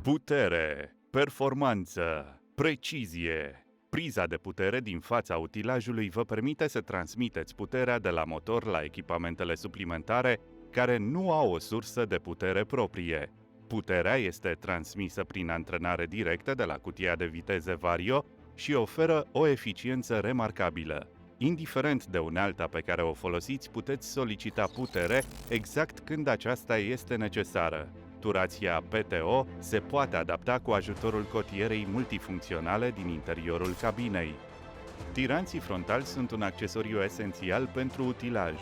Putere, performanță, precizie. Priza de putere din fața utilajului vă permite să transmiteți puterea de la motor la echipamentele suplimentare care nu au o sursă de putere proprie. Puterea este transmisă prin antrenare directă de la cutia de viteze Vario și oferă o eficiență remarcabilă. Indiferent de unealta pe care o folosiți, puteți solicita putere exact când aceasta este necesară. Turația PTO se poate adapta cu ajutorul cotierei multifuncționale din interiorul cabinei. Tiranții frontali sunt un accesoriu esențial pentru utilaj.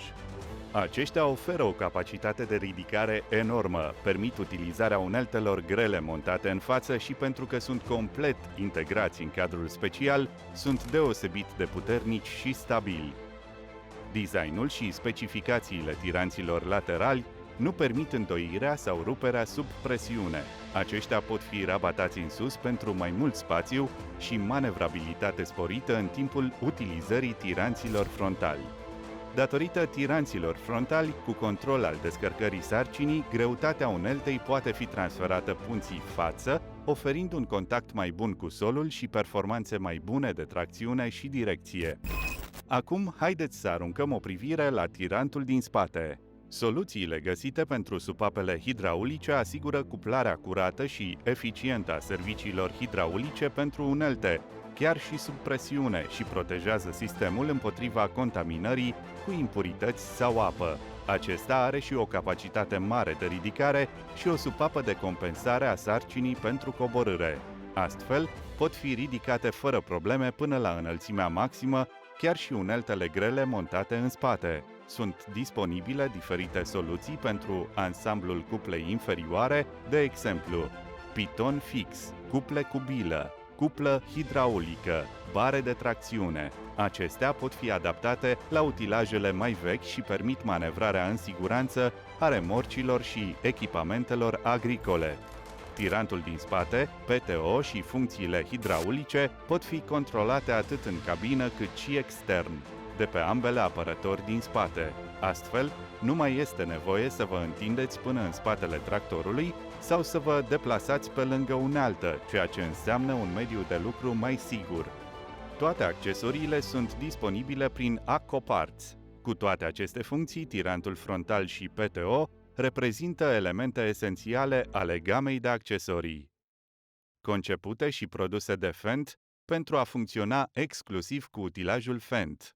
Aceștia oferă o capacitate de ridicare enormă, permit utilizarea uneltelor grele montate în față și pentru că sunt complet integrați în cadrul special, sunt deosebit de puternici și stabili. Designul și specificațiile tiranților laterali nu permit îndoirea sau ruperea sub presiune. Aceștia pot fi rabatați în sus pentru mai mult spațiu și manevrabilitate sporită în timpul utilizării tiranților frontali. Datorită tiranților frontali, cu control al descărcării sarcinii, greutatea uneltei poate fi transferată punții față, oferind un contact mai bun cu solul și performanțe mai bune de tracțiune și direcție. Acum, haideți să aruncăm o privire la tirantul din spate. Soluțiile găsite pentru supapele hidraulice asigură cuplarea curată și eficientă a serviciilor hidraulice pentru unelte, chiar și sub presiune, și protejează sistemul împotriva contaminării cu impurități sau apă. Acesta are și o capacitate mare de ridicare și o supapă de compensare a sarcinii pentru coborâre. Astfel, pot fi ridicate fără probleme până la înălțimea maximă, chiar și uneltele grele montate în spate. Sunt disponibile diferite soluții pentru ansamblul cuplei inferioare, de exemplu, piton fix, cuple cu bilă, cuplă hidraulică, bare de tracțiune. Acestea pot fi adaptate la utilajele mai vechi și permit manevrarea în siguranță a remorcilor și echipamentelor agricole. Tirantul din spate, PTO și funcțiile hidraulice pot fi controlate atât în cabină cât și extern, de pe ambele apărători din spate. Astfel, nu mai este nevoie să vă întindeți până în spatele tractorului sau să vă deplasați pe lângă unealtă, ceea ce înseamnă un mediu de lucru mai sigur. Toate accesoriile sunt disponibile prin ACCO Parts. Cu toate aceste funcții, tirantul frontal și PTO reprezintă elemente esențiale ale gamei de accesorii, concepute și produse de Fendt pentru a funcționa exclusiv cu utilajul Fendt.